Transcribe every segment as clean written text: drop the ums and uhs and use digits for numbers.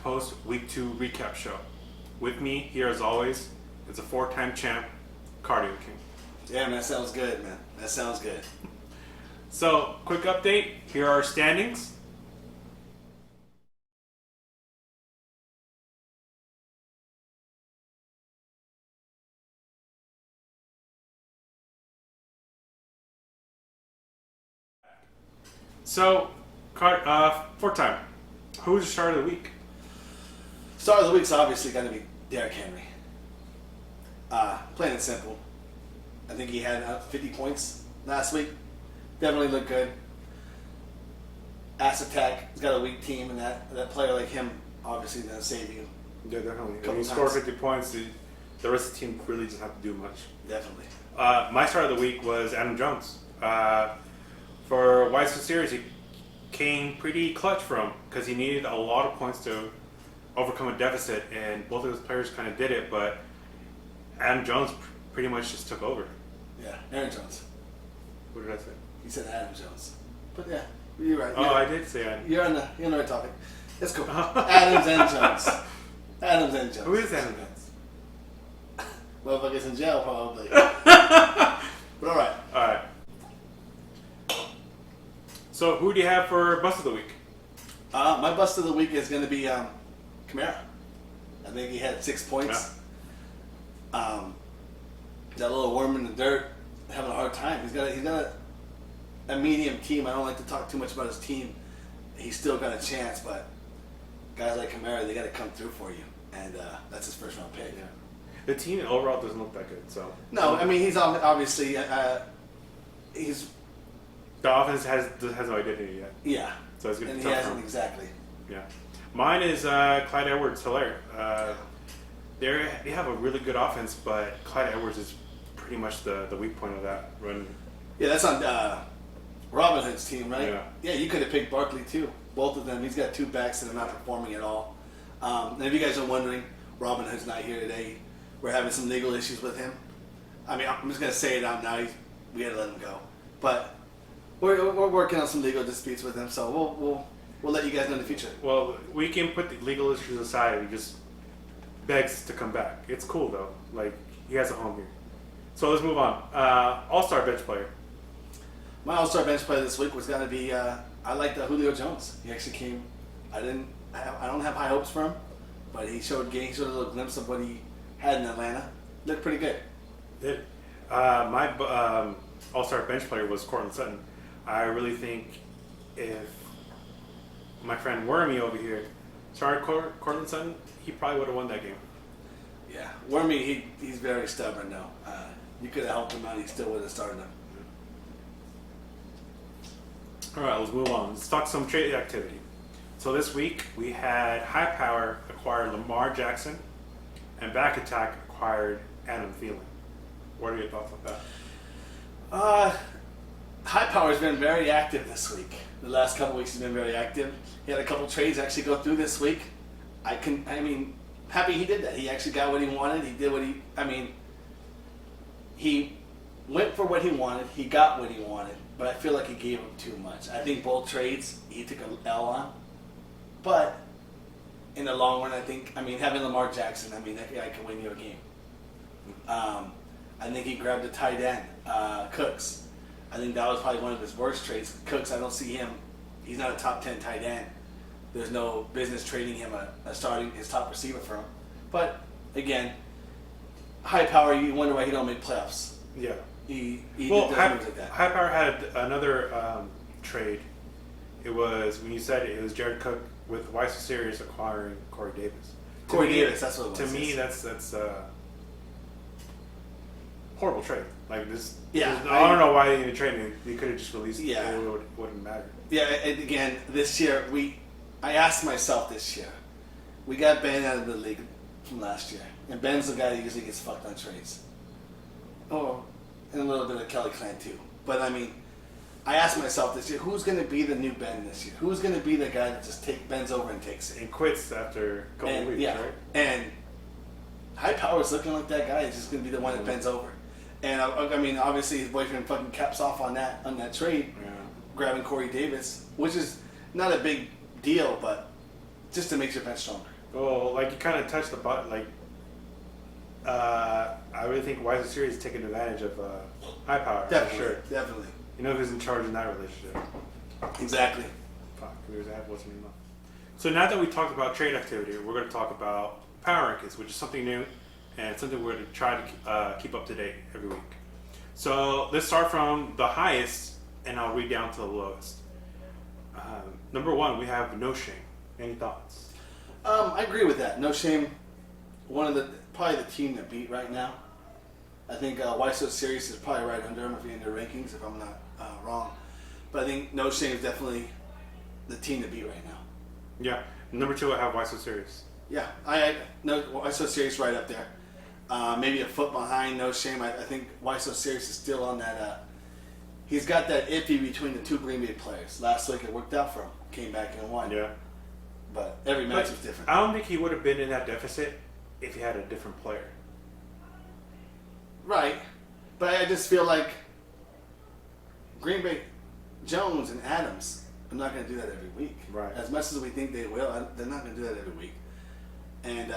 Post Week 2 recap show. With me here, as always, is a 4-time champ, Cardio King. Yeah, man, that sounds good, man. That sounds good. So, quick update. Here are our standings. So, 4-time. Who's the start of the week? Start of the week's obviously going to be Derrick Henry. Plain and simple. I think he had 50 points last week. Definitely looked good. Ass attack. He's got a weak team, and that player like him obviously is going to save you. Yeah, definitely. Couple When you score times. 50 points, the rest of the team really doesn't have to do much. Definitely. My start of the week was Adam Jones. For Wise Series, he came pretty clutch for him because he needed a lot of points to overcome a deficit, and both of those players kind of did it, but Adam Jones pretty much just took over. Yeah, Aaron Jones. What did I say? He said Adam Jones. But yeah, you're right. Oh, I did say Adam. You're on the right topic. It's cool. Adams and Jones. Adams and Jones. Who is Adam Jones? Motherfuckers in jail, probably. But all right. All right. So, who do you have for Bust of the Week? My bust of the week is going to be Kamara. I think he had 6 points. That little worm in the dirt, having a hard time. He's got a medium team. I don't like to talk too much about his team. He's still got a chance, but guys like Kamara, they got to come through for you, and that's his first round pick. Yeah. The team overall doesn't look that good, so. No, I mean he's obviously he's The offense has no identity yet. yeah, So it's going to and be he tough for hasn't him. exactly. Yeah. Mine is Clyde Edwards-Helaire. They have a really good offense, but Clyde Edwards is pretty much the weak point of that run. Yeah, that's on Robin Hood's team, right? Yeah. You could have picked Barkley too. Both of them. He's got two backs that are not performing at all. And if you guys are wondering, Robin Hood's not here today. We're having some legal issues with him. I mean, I'm just gonna say it out now. We had to let him go, but we're working on some legal disputes with him. So we'll let you guys know in the future. Well, we can put the legal issues aside. He just begs to come back. It's cool, though. Like, he has a home here. So let's move on. All-star bench player. My All-Star bench player this week was gonna be I like the Julio Jones. He actually came. I don't have high hopes for him, but he showed a little glimpse of what he had in Atlanta. Looked pretty good. My all-star bench player was Cortland Sutton. I really think if my friend Wormy over here started Cortland Sutton, he probably would have won that game. Yeah, Wormy, he's very stubborn though. You could have helped him out, he still would have started him. All right, let's move on. Let's talk some trade activity. So this week we had High Power acquired Lamar Jackson, and Back Attack acquired Adam Thielen. What are your thoughts on that? High Power's been very active this week. The last couple weeks he's been very active. He had a couple trades actually go through this week. Happy he did that. He actually got what he wanted. He did he went for what he wanted. He got what he wanted, but I feel like he gave him too much. I think both trades he took an L on, but in the long run, having Lamar Jackson, that guy can win you a game. I think he grabbed a tight end, Cooks. I think that was probably one of his worst trades. Cooks, I don't see him. He's not a top 10 tight end. There's no business trading him starting his top receiver for him. But again, High Power, you wonder why he don't make playoffs. Yeah. He Well, does moves like that. High Power had another trade. It was, when you said it was Jared Cook with Wise Series acquiring Corey Davis. Corey Davis, that's what it was. To me, that's horrible trade. Like this. Yeah, I don't know why they didn't trade me. They could have just released it. Yeah. It wouldn't matter. Yeah, and again, this year, I asked myself this year, we got Ben out of the league from last year. And Ben's the guy that usually gets fucked on trades. Oh, and a little bit of Kelly Clan too. But I asked myself this year, who's going to be the new Ben this year? Who's going to be the guy that just bends over and takes it? And quits after a couple weeks, right? And High Power's looking like that guy. He's just going to be the one that bends over. And obviously his boyfriend fucking caps off on that trade, grabbing Corey Davis, which is not a big deal, but just to make your bench stronger. Well, like you kind of touched the button. Like, I really think Wiser Series is taking advantage of High Power. Definitely, For sure. definitely. You know who's in charge in that relationship? Exactly. Fuck, that wasn't enough. So now that we talked about trade activity, we're going to talk about power rankings, which is something new and something we're going to try to keep up to date every week. So let's start from the highest, and I'll read down to the lowest. Number 1, we have No Shame. Any thoughts? I agree with that. No Shame, probably the team to beat right now. I think Why So Serious is probably right under him if you're in the rankings, if I'm not wrong. But I think No Shame is definitely the team to beat right now. Yeah. Number 2, I have Why So Serious. Yeah, Why So Serious right up there. Maybe a foot behind No Shame. I think Why So Serious is still on that. He's got that iffy between the two Green Bay players. Last week it worked out for him. Came back and won. Yeah. But every match was different. I don't think he would have been in that deficit if he had a different player. Right. But I just feel like Green Bay, Jones and Adams are not going to do that every week. Right. As much as we think they will, they're not going to do that every week. And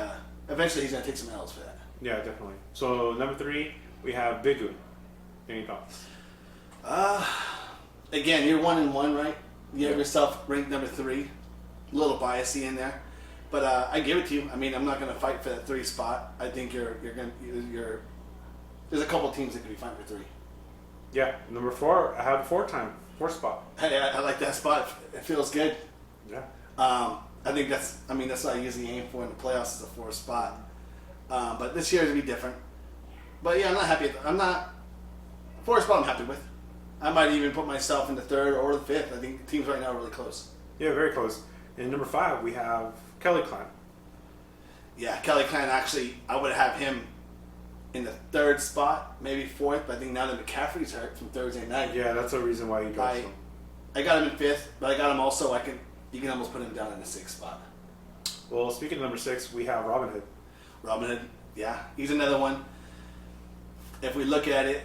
eventually he's going to take some L's for that. Yeah, definitely. So number 3, we have Bigu. Any thoughts? Again, you're 1-1, right? You have yourself ranked number 3. A little biasy in there. But I give it to you. I mean, I'm not going to fight for that 3 spot. I think you're there's a couple teams that could be fighting for 3. Yeah. Number 4, I have the 4 spot. Hey, I like that spot. It feels good. Yeah. I think that's what I usually aim for in the playoffs is a 4 spot. But this year is going to be different. But yeah, I'm not happy. 4 spot I'm happy with. I might even put myself in the 3rd or the 5th. I think teams right now are really close. Yeah, very close. And number 5, we have Kelly Klein. Yeah, Kelly Klein actually, I would have him in the 3rd spot, maybe 4th. But I think now that McCaffrey's hurt from Thursday night, Yeah, that's the reason why you dropped him. I got him in 5th, but I got him also. You can almost put him down in the 6th spot. Well, speaking of number 6, we have Robin Hood. Robin Hood, yeah, he's another one. If we look at it,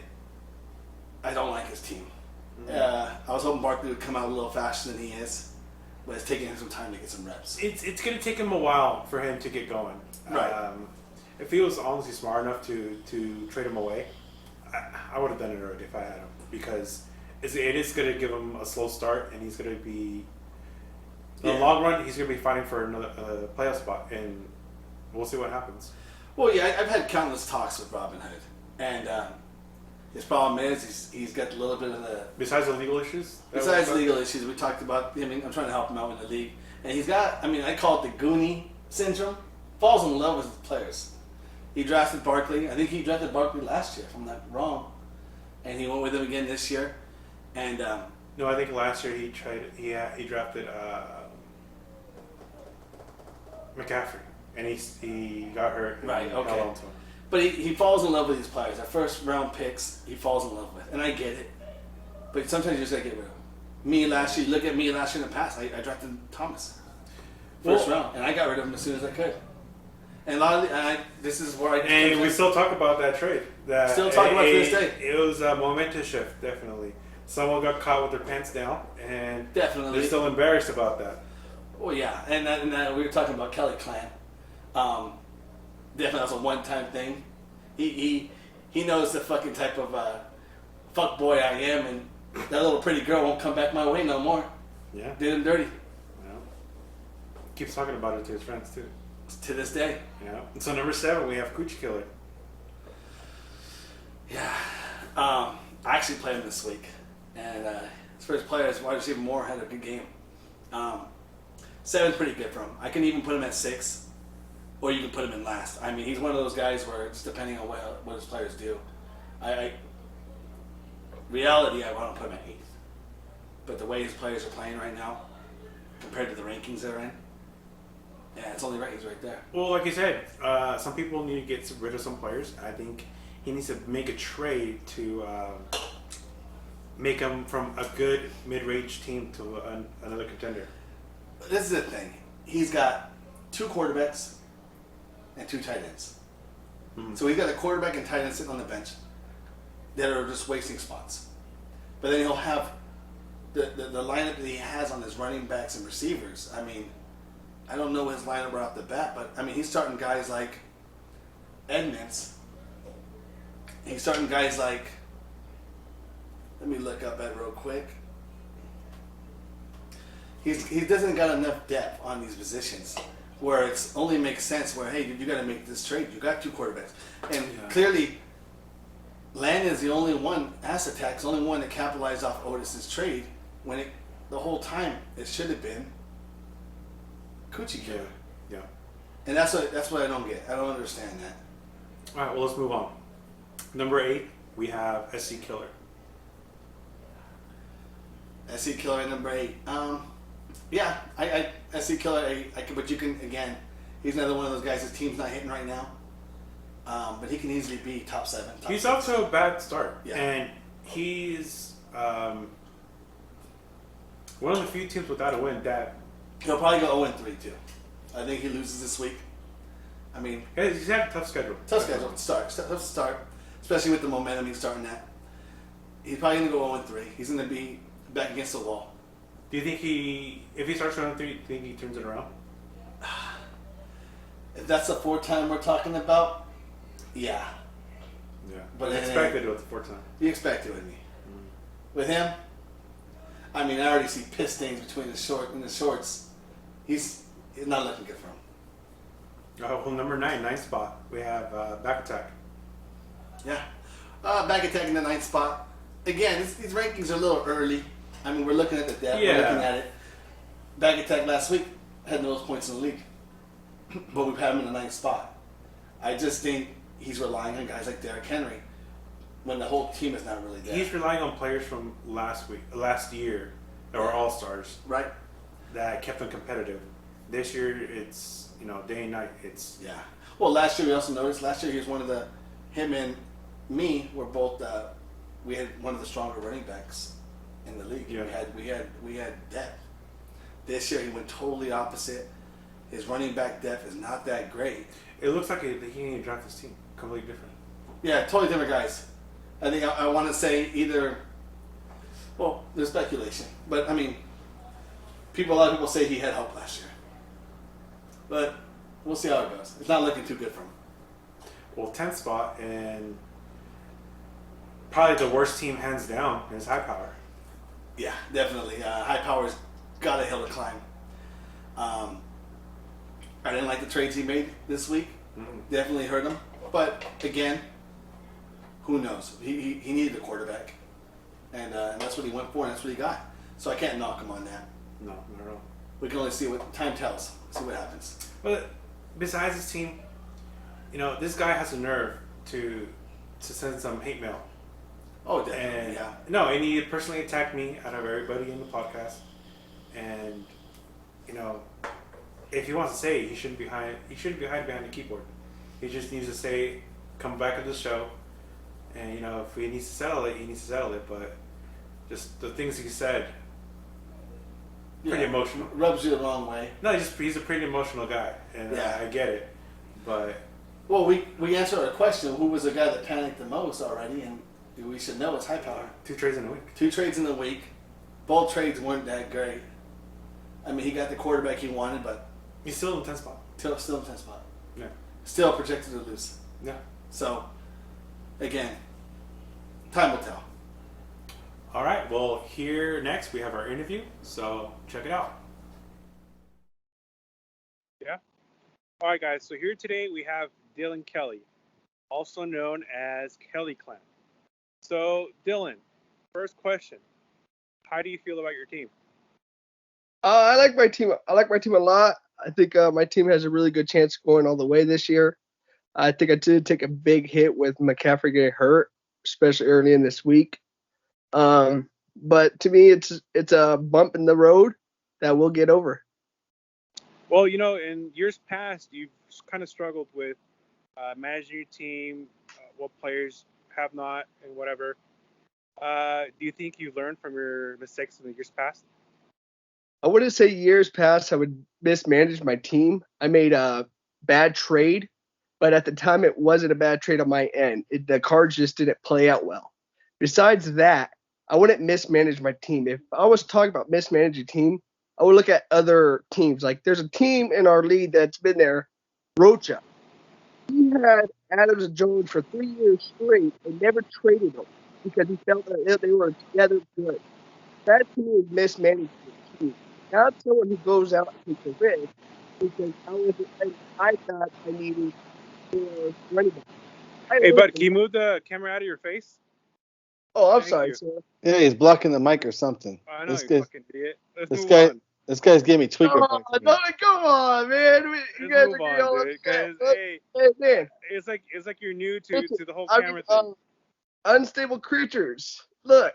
I don't like his team. I was hoping Barkley would come out a little faster than he is, but it's taking him some time to get some reps. It's going to take him a while for him to get going. Right. If he was honestly smart enough to trade him away, I would have done it already if I had him, because it is going to give him a slow start, and he's going to be in the long run. He's going to be fighting for another playoff spot, and we'll see what happens. Well, yeah, I've had countless talks with Robin Hood, and his problem is he's got a little bit of the. Besides the legal issues. Besides legal issues, we talked about. I mean, I'm trying to help him out with the league, and he's got. I mean, I call it the Goonie syndrome. Falls in love with his players. He drafted Barkley. I think he drafted Barkley last year, if I'm not wrong, and he went with him again this year. And no, I think last year he drafted McCaffrey, and he got hurt. And Right, okay. held on to him. But he falls in love with these players. Our first round picks, he falls in love with, and I get it. But sometimes you just gotta get rid of them. Me last year, look at me last year in the past. I drafted Thomas first round, and I got rid of him as soon as I could. And a lot of this is where I. And we still talk about that trade. Still talk about it to this day. It was a momentous shift, definitely. Someone got caught with their pants down, and Definitely. they're still embarrassed about that. Well, yeah, and we were talking about Kelly Klein. Definitely, that's a one-time thing. He knows the fucking type of fuck boy I am, and that little pretty girl won't come back my way no more. Yeah. Did him dirty. Yeah. Keeps talking about it to his friends too. To this day. Yeah. And so number 7, we have Coochie Killer. Yeah. I actually played him this week, and his first player, his wide receiver Moore, had a good game. 7's pretty good for him. I can even put him at 6, or you can put him in last. I mean, he's one of those guys where it's depending on what his players do. Reality, I want to put him at 8th, but the way his players are playing right now, compared to the rankings they're in, yeah, it's only right. He's right there. Well, like you said, some people need to get rid of some players. I think he needs to make a trade to make him from a good mid-range team to another contender. This is the thing. He's got 2 quarterbacks and 2 tight ends. Mm-hmm. So he's got a quarterback and tight end sitting on the bench that are just wasting spots. But then he'll have the lineup that he has on his running backs and receivers. I mean, I don't know his lineup right off the bat, but I mean, he's starting guys like Edmonds. He's starting guys like. Let me look up that real quick. He doesn't got enough depth on these positions where it's only makes sense. Where hey, you got to make this trade. You got two quarterbacks, and clearly, Landon's the only one. Asset Attack's the only one that capitalized off Otis's trade when the whole time it should have been Coochie Killer. Yeah. And that's what I don't get. I don't understand that. All right, well, let's move on. Number 8, we have SC Killer. SC Killer at number 8. Yeah, I SC Killer. But you can again. He's another one of those guys. His team's not hitting right now. But he can easily be top 7. He's off to a bad start, Yeah. and he's one of the few teams without a win that He'll probably go 0-3 too. I think he loses this week. I mean, he's had a tough schedule. tough schedule to start. Tough to start, especially with the momentum he's starting at. He's probably going to go 0-3. He's going to be back against the wall. Do you think if he starts 0-3, do you think he turns it around? If that's the 4th time we're talking about, yeah. Yeah. But I expected it with the 4th time. You expect it with me. With him, I mean, I already see piss stains between his shorts. He's not looking good for him. Well, number 9, 9th spot, we have Back Attack. Yeah. Back Attack in the 9th spot. Again, these rankings are a little early. I mean, we're looking at the depth. Yeah. We're looking at it. Back Attack last week had the most points in the league. But we've had him in the 9th spot. I just think he's relying on guys like Derrick Henry when the whole team is not really there. He's relying on players from last year that were all-stars right? that kept him competitive. This year, it's, day and night. It's Yeah. Well, last year we also noticed. Last year he was one of him and me were both. We had one of the stronger running backs in the league. Yeah. We had depth. This year he went totally opposite. His running back depth is not that great. It looks like he didn't draft his team. Completely different. Yeah, totally different guys. I think I want to say either. Well, there's speculation, but I mean, a lot of people say he had help last year, but we'll see how it goes. It's not looking too good for him. Well, 10th spot and probably the worst team hands down is High Power. Yeah, definitely. High Power's got a hill to climb. I didn't like the trades he made this week. Mm-hmm. Definitely hurt him. But again, who knows? He needed a quarterback, and that's what he went for, and that's what he got. So I can't knock him on that. No, not at all. We can only see what time tells. See what happens. But besides his team, this guy has the nerve to send some hate mail. Oh, definitely. And Yeah. no, and he personally attacked me out of everybody in the podcast. And if he wants to say it, he shouldn't be hiding behind the keyboard. He just needs to say, come back to the show, and if he needs to settle it, he needs to settle it. But just the things he said, pretty emotional. Rubs you the wrong way. No, he's a pretty emotional guy, and Yeah. I get it. But Well, we answered our question. Who was the guy that panicked the most already? And we should know it's High Power. 2 trades in a week. 2 trades in the week. Both trades weren't that great. I mean, he got the quarterback he wanted, but He's still in the 10th spot. still in 10th spot. Yeah. Still projected to lose. Yeah. So, again, time will tell. All right. Well, here next we have our interview. So check it out. Yeah. All right, guys. So here today we have Dylan Kelly, also known as Kelly Clan. So, Dylan, first question: how do you feel about your team? I like my team. I like my team a lot. I think my team has a really good chance of going all the way this year. I think I did take a big hit with McCaffrey getting hurt, especially early in this week. But to me, it's a bump in the road that we'll get over. Well, in years past, you've kind of struggled with managing your team, what players have not, and whatever. Do you think you learned from your mistakes in the years past? I wouldn't say years past I would mismanage my team. I made a bad trade, but at the time it wasn't a bad trade on my end. The cards just didn't play out well. Besides that, I wouldn't mismanage my team. If I was talking about mismanaging team, I would look at other teams. Like there's a team in our league that's been there, Rocha. He had Adams and Jones for 3 years straight and never traded them because he felt that they were together good. That to me is mismanagement. Too. Not someone who goes out and takes a risk because I thought I needed for running back. Hey, bud, can you move the camera out of your face? Oh, I'm Thank sorry, you. sir. Yeah, he's blocking the mic or something. I know, This you guy's, fucking idiot. Let's this move guy, on. this guy's giving me tweaker Oh, points. no, come on, man. You Let's guys move are getting all on, dude. upset. Because, hey, Hey, man. it's like you're new Listen, to the whole I camera mean, thing. unstable creatures. Look,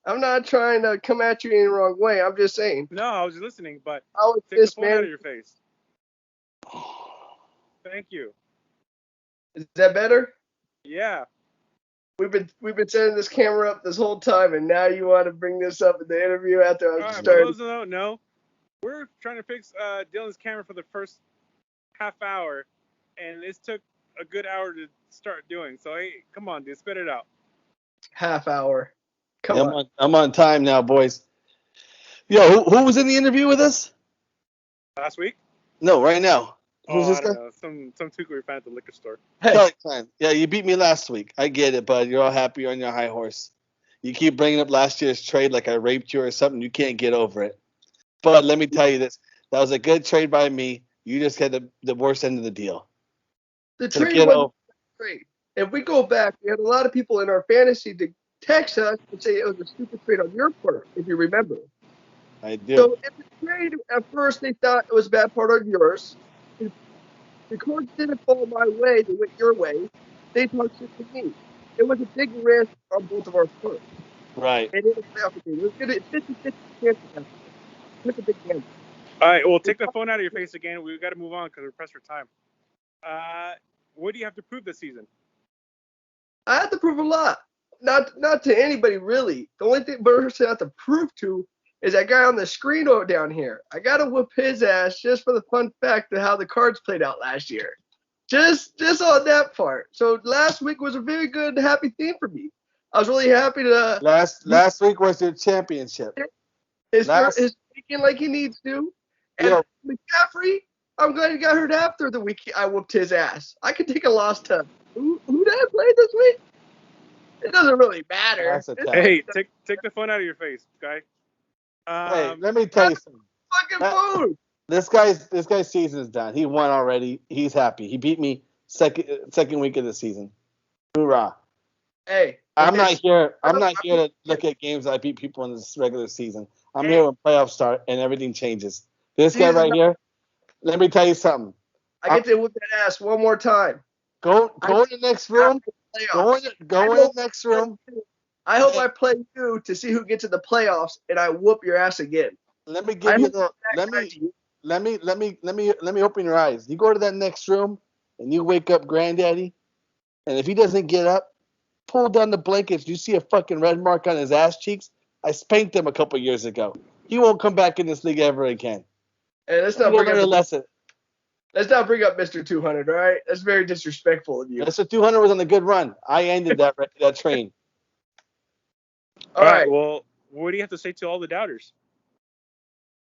I'm not trying to come at you in the wrong way. I'm just saying. No, I was just listening, but I was take the this phone out of man. your face. Thank you. Is that better? Yeah. We've been setting this camera up this whole time, and now you want to bring this up in the interview after All I've right, for started. those who don't know, we're trying to fix Dylan's camera for the first half hour, and this took a good hour to start doing. So, hey, come on, dude, spit it out. Half hour. Come Yeah, on. I'm on time now, boys. Yo, who was in the interview with us? Last week? No, right now. Who's Oh, this I guy? don't know. Some two we found at the liquor store. Hey, Kelly Klein. Yeah, you beat me last week. I get it, bud. You're all happy. You're on your high horse. You keep bringing up last year's trade like I raped you or something. You can't get over it. But let me tell you this. That was a good trade by me. You just had the worst end of the deal. the So trade get wasn't over. great. If we go back, we had a lot of people in our fantasy to text us and say it was a stupid trade on your part, if you remember. I do. So if the trade at first they thought it was a bad part on yours, if the cards didn't fall my way, they went your way, they talked shit to me. It was a big risk on both of our parts. Right. And it was a playoff game. It was good. It's 50-50 chance of that. It's a big gamble. All right, well, take the phone out of your face again. We've got to move on because we're pressed for time. What do you have to prove this season? I have to prove a lot. Not to anybody really. The only thing person I have to prove to is that guy on the screen down here. I gotta whoop his ass just for the fun fact of how the cards played out last year. Just on that part. So last week was a very good, happy theme for me. I was really happy to Last week was your championship. his last- speaking like he needs to. And Yeah. McCaffrey, I'm glad he got hurt after the week I whooped his ass. I could take a loss to who did I play this week? It doesn't really matter. That's a It's tough. Hey, take the phone out of your face, guy. Hey, let me tell you something. fucking that- phone. This guy's season is done. He won already. He's happy. He beat me second week of the season. Hoorah! Hey, I'm okay, not here to look at games that I beat people in this regular season. I'm here when playoffs start and everything changes. This guy right here. Let me tell you something. I get to whoop that ass one more time. Go in the next room. Go in the next room. I hope I play you to see who gets in the playoffs, and I whoop your ass again. Let me give you the. Let me open your eyes. You go to that next room and you wake up granddaddy, and if he doesn't get up, pull down the blankets. You see a fucking red mark on his ass cheeks? I spanked him a couple years ago. He won't come back in this league ever again. And let's He not will bring learn a up lesson. Mr. 200. All right, that's very disrespectful of you. Mr. 200 was on a good run. I ended that train. All right, Well, what do you have to say to all the doubters?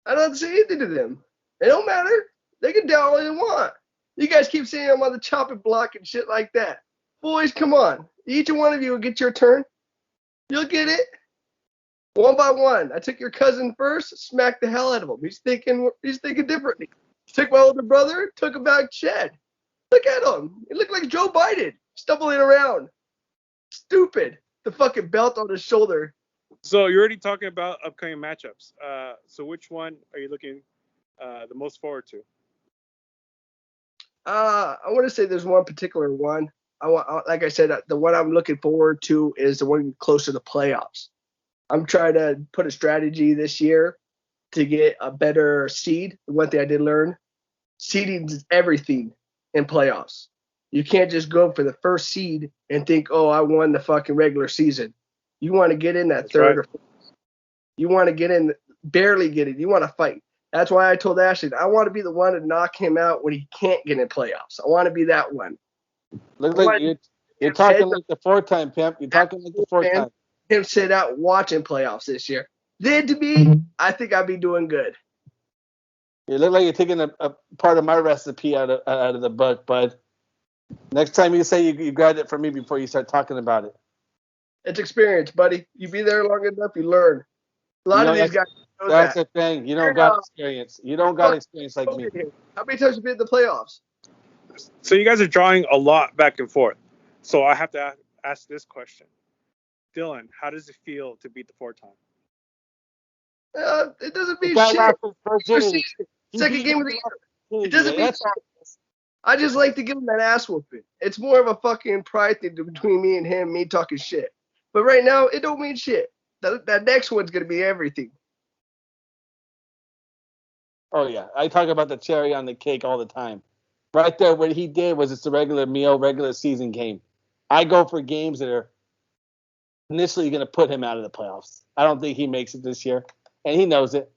I don't have to say anything to them. It don't matter. They can doubt all they want. You guys keep saying I'm on the chopping block and shit like that. Boys, come on. Each one of you will get your turn. You'll get it. One by one. I took your cousin first, smacked the hell out of him. He's thinking differently. Took my older brother, took him back Chad. Look at him. He looked like Joe Biden, stumbling around. Stupid. The fucking belt on his shoulder. So you're already talking about upcoming matchups. So which one are you looking the most forward to? I want to say there's one particular one. Like I said, the one I'm looking forward to is the one closer to playoffs. I'm trying to put a strategy this year to get a better seed. One thing I did learn, seeding is everything in playoffs. You can't just go for the first seed and think, oh, I won the fucking regular season. You want to get in that That's third right. or fourth. You want to get in, barely get in. You want to fight. That's why I told Ashley, I want to be the one to knock him out when he can't get in playoffs. I want to be that one. Look like you're talking like the four-time pimp. You're talking like the four-time. Him sit out watching playoffs this year. Then to me, I think I'd be doing good. You look like you're taking a part of my recipe out of the book, bud. Next time you say you grabbed it from me before you start talking about it. It's experience, buddy. You be there long enough, you learn. A lot of these guys know That's that. the thing. You don't got experience. You don't got experience like me. How many times have you been in the playoffs? So you guys are drawing a lot back and forth. So I have to ask this question. Dylan, how does it feel to beat the 4-time? It doesn't mean The guy shit. lost his virginity. Second game of the year. It doesn't mean That's all. I just like to give him that ass whooping. It's more of a fucking pride thing between me and him, me talking shit. But right now, it don't mean shit. That next one's gonna be everything. Oh yeah, I talk about the cherry on the cake all the time. Right there, what he did was it's a regular meal, regular season game. I go for games that are initially going to put him out of the playoffs. I don't think he makes it this year, and he knows it.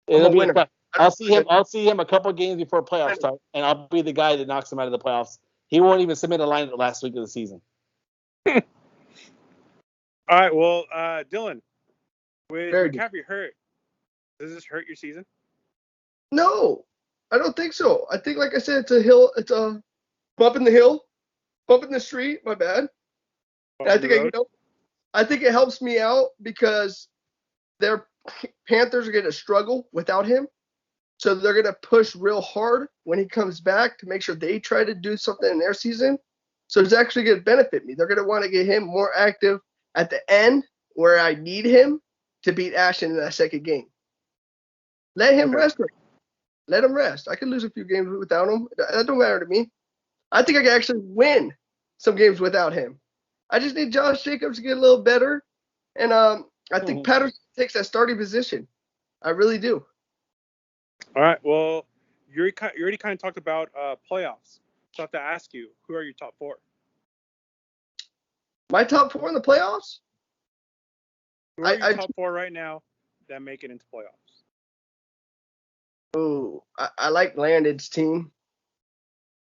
It'll be fun. I'll see him a couple games before playoffs start, and I'll be the guy that knocks him out of the playoffs. He won't even submit a line the last week of the season. All right, well, Dylan, with McCaffrey hurt, does this hurt your season? No, I don't think so. I think, like I said, it's a hill. It's a bump in the hill, bump in the street. My bad. I think it helps me out because their Panthers are going to struggle without him. So they're going to push real hard when he comes back to make sure they try to do something in their season. So it's actually going to benefit me. They're going to want to get him more active at the end where I need him to beat Ashton in that second game. Let him rest. Let him rest. I can lose a few games without him. That don't matter to me. I think I can actually win some games without him. I just need Josh Jacobs to get a little better. And I think Patterson takes that starting position. I really do. All right. Well, you already kind of talked about playoffs. So I have to ask you, who are your top 4? My top 4 in the playoffs? Who are your top 4 right now that make it into playoffs? Oh, I like Landon's team.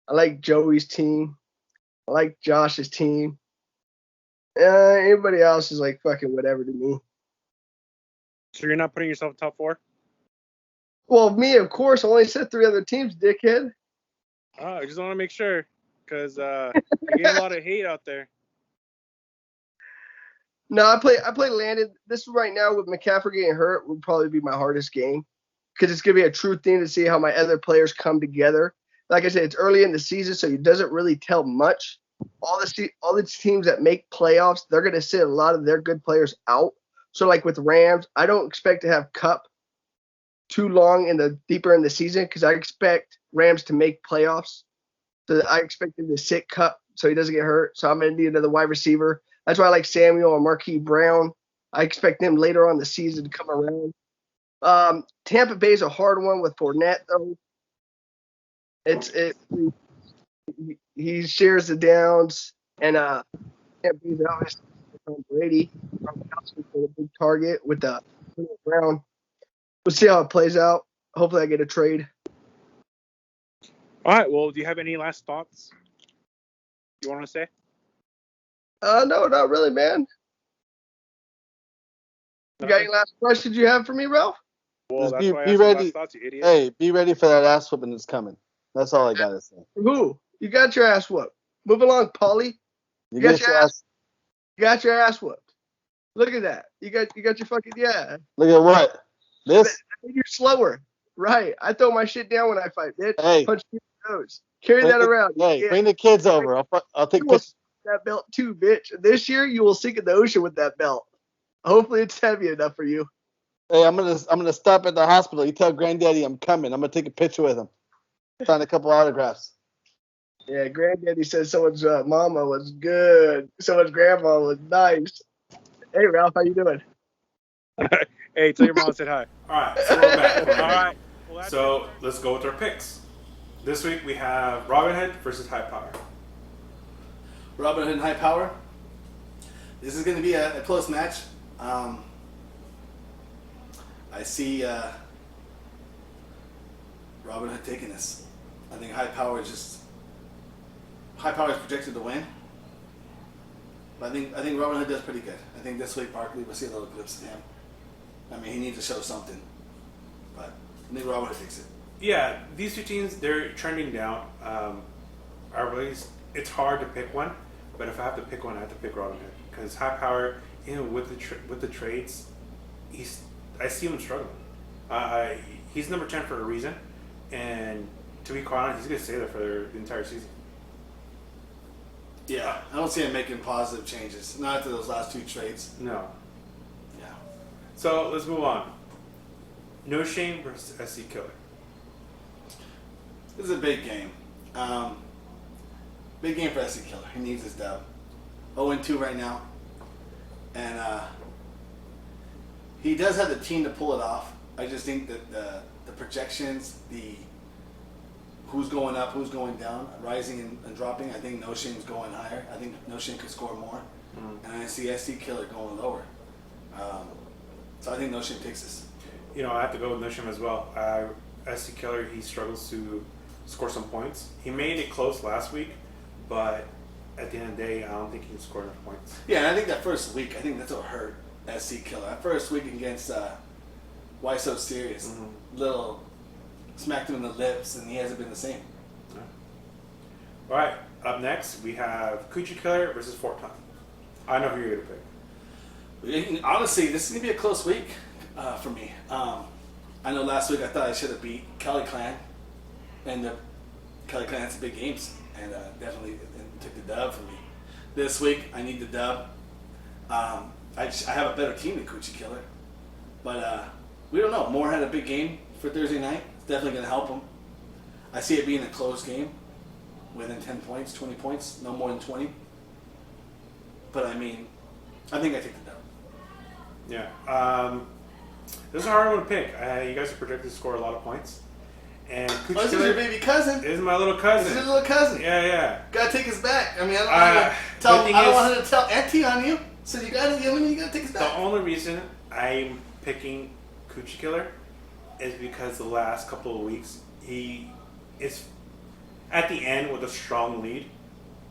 I like Joey's team. I like Josh's team. Anybody else is like fucking whatever to me. So you're not putting yourself in top 4? Well, me, of course. I only said 3 other teams, dickhead. Oh, I just want to make sure because you're getting a lot of hate out there. No, I play Landon. This right now with McCaffrey getting hurt would probably be my hardest game because it's gonna be a true thing to see how my other players come together. Like I said, it's early in the season, so it doesn't really tell much. All the teams that make playoffs, they're gonna sit a lot of their good players out. So like with Rams, I don't expect to have Cup too long deeper in the season because I expect Rams to make playoffs. So I expect him to sit Cup so he doesn't get hurt. So I'm gonna need another wide receiver. That's why I like Samuel and Marquise Brown. I expect them later on the season to come around. Tampa Bay is a hard one with Fournette though. He shares the downs, and Tampa Bay's obviously Tom Brady. Gronkowski's a big target with Brown. We'll see how it plays out. Hopefully, I get a trade. All right. Well, do you have any last thoughts you want to say? No, not really, man. You got any last questions you have for me, Ralph? Well, that's why I be asked ready. last thoughts, you idiot. Hey, be ready for that ass whooping that's coming. That's all I gotta say. Who? You got your ass whooped. Move along, Paulie. You got your ass. You got your ass whooped. Look at that. You got your fucking Look at what? This? You're slower. Right. I throw my shit down when I fight, bitch. Hey. Punch you in the nose. Carry that around. Hey, bring the kids over. I'll take pictures. That belt too, bitch. This year you will sink in the ocean with that belt. Hopefully it's heavy enough for you. Hey, I'm gonna stop at the hospital. You tell Granddaddy I'm coming. I'm gonna take a picture with him. Sign a couple autographs. Yeah, Granddaddy said someone's mama was good. Someone's grandma was nice. Hey, Ralph, how you doing? Hey, tell your mom I said hi. All right, so we're back. All right. Well, So let's go with our picks. This week we have Robin Hood versus High Power. Robin Hood and High Power. This is going to be a close match. I see Robin Hood taking this. I think High Power is projected to win. But I think Robin Hood does pretty good. I think this week Barkley will see a little glimpse of him. I mean, he needs to show something. But I think Robert takes it. Yeah, these two teams, they're trending down. It's hard to pick one, but if I have to pick one, I have to pick Robin Hood because high power, with the trades, I see him struggling. He's number 10 for a reason, and to be quite honest, he's gonna stay there for the entire season. Yeah, I don't see him making positive changes. Not after those last 2 trades. No. Yeah. So let's move on. No Shame versus SC Killer. This is a big game. Big game for SC Killer. He needs his dub. 0-2 right now. And he does have the team to pull it off. I just think that the projections, the who's going up, who's going down, rising and dropping, I think No Shame's going higher. I think No Shame could score more. And I see SC Killer going lower. So I think No Shame takes this. You know, I have to go with No Shame as well. SC Killer, he struggles to score some points. He made it close last week, but at the end of the day, I don't think he can score enough points. Yeah, and I think that first week, I think that's what hurt SC Killer. That first week against Why So Serious, little smacked him in the lips, and he hasn't been the same. All right, up next, we have Coochie Killer versus Fort Time. I know who you're going to pick. Honestly, this is going to be a close week for me. I know last week I thought I should have beat Kelly Clan, and Kelly Clan had some big games, and definitely took the dub for me. This week, I need the dub. I have a better team than Coochie Killer, but we don't know. Moore had a big game for Thursday night. It's definitely going to help him. I see it being a close game, within 10 points, 20 points, no more than 20. But I mean, I think I take the dub. Yeah. This is a hard one to pick. You guys are projected to score a lot of points. And Coochie This is Killer your baby cousin. is my little This cousin. is your little cousin. Yeah. Gotta take his back. I mean, I don't want her to tell Auntie on you. So you gotta take his The back. only reason I'm picking Coochie Killer is because the last couple of weeks he is at the end with a strong lead,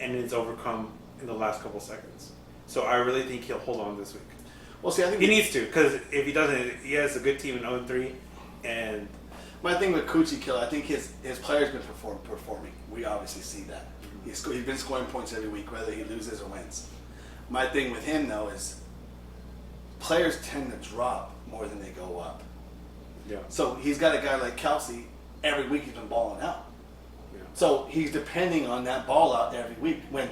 and it's overcome in the last couple seconds. So I really think he'll hold on this week. Well, see, I think He needs to, because if he doesn't, he has a good team in 0-3, and my thing with Coochie Killer, I think his players been performing. We obviously see that. He's been scoring points every week, whether he loses or wins. My thing with him though is players tend to drop more than they go up. yeah. So he's got a guy like Kelsey. Every week he's been balling out. Yeah. So he's depending on that ball out every week. When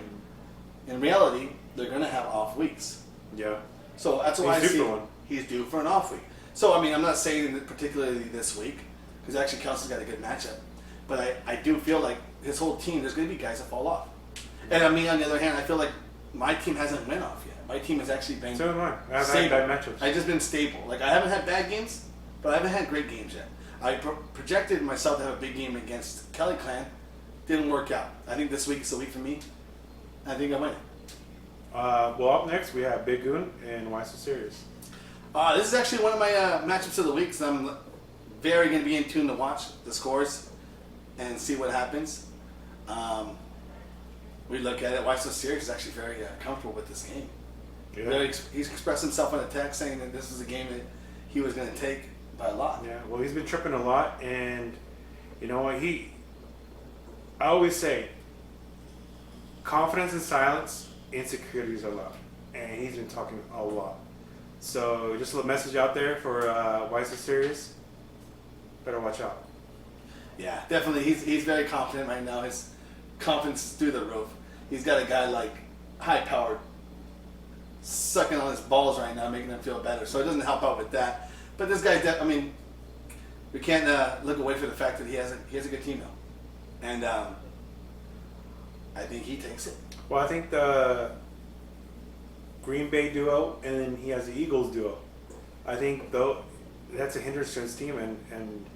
in reality they're going to have off weeks. Yeah. So that's why He's I due see for one. he's due for an off week. So I mean, I'm not saying that particularly this week because actually Kelsey's got a good matchup, but I do feel like his whole team there's going to be guys that fall off. And I mean, on the other hand, I feel like my team hasn't went off yet. My team has actually been So am I. I've had stable. bad matchups. I've just been stable. Like I haven't had bad games, but I haven't had great games yet. I projected myself to have a big game against Kelly Clan. Didn't work out. I think this week is the week for me. I think I win it. Well, up next we have Big Goon and Why So Serious. This is actually one of my matchups of the week, so I'm very going to be in tune to watch the scores and see what happens. We look at it. Why So Serious is actually very comfortable with this game. Yeah. He's expressed himself in a text saying that this is a game that he was going to take by a lot. Yeah, well, he's been tripping a lot, and you know what? I always say, confidence in silence, insecurities are loud, and he's been talking a lot. So just a little message out there for Why So Serious. Better watch out. Yeah, definitely. He's very confident right now. His confidence is through the roof. He's got a guy like high powered sucking on his balls right now, making him feel better. So it doesn't help out with that. But this guy, I mean, we can't look away from the fact that he has a good team now, and I think he takes it. Well, I think the Green Bay duo, and then he has the Eagles duo. I think though that's a hindrance to his team, and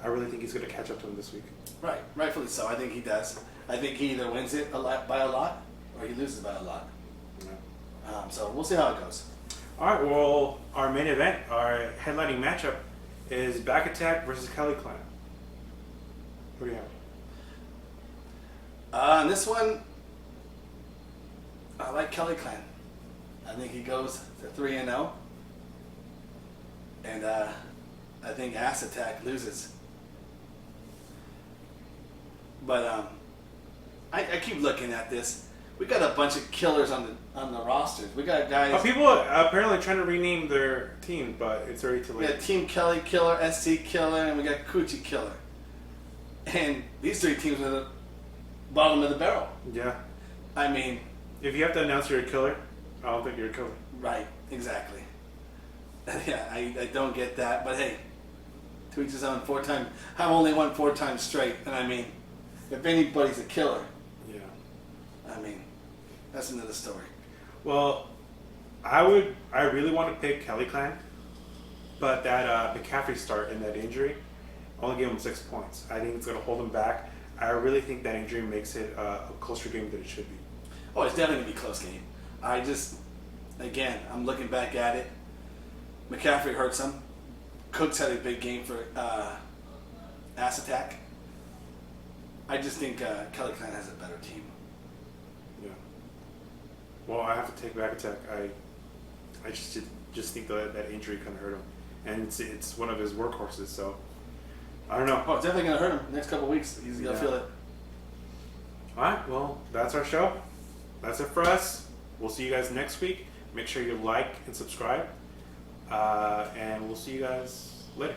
I really think he's going to catch up to him this week. Right, rightfully so. I think he does. I think he either wins it by a lot or he loses by a lot. Yeah. So we'll see how it goes. All right. Well, our main event, our headlining matchup, is Back Attack versus Kelly Clan. What do you have? And this one, I like Kelly Clan. I think he goes to 3-0, and I think Ass Attack loses. But I keep looking at this. We got a bunch of killers on the rosters. We got guys. People are apparently trying to rename their team, but it's already too We late. got Team Kelly Killer, SC Killer, and we got Coochie Killer. And these three teams are the bottom of the barrel. Yeah. I mean, If you have to announce you're a killer, I don't think you're a killer. right, exactly. Yeah, I don't get that, but hey, to each his own. 4 times. I've only won 4 times straight, and I mean, if anybody's a killer, Yeah. I mean, that's another story. Well, I really want to pick Kelly Clan, but that McCaffrey start and that injury only gave him 6 points. I think it's going to hold him back. I really think that injury makes it a closer game than it should be. Oh, it's definitely gonna be a close game. I'm looking back at it. McCaffrey hurts him. Cooks had a big game for Ass Attack. I just think Kelly Clan has a better team. Yeah. Well, I have to take back attack. I just think that injury kind of hurt him, and it's one of his workhorses. So I don't know. Oh, it's definitely gonna hurt him next couple weeks. He's gonna Yeah. feel it. All right. Well, that's our show. That's it for us. We'll see you guys next week. Make sure you like and subscribe, and we'll see you guys later.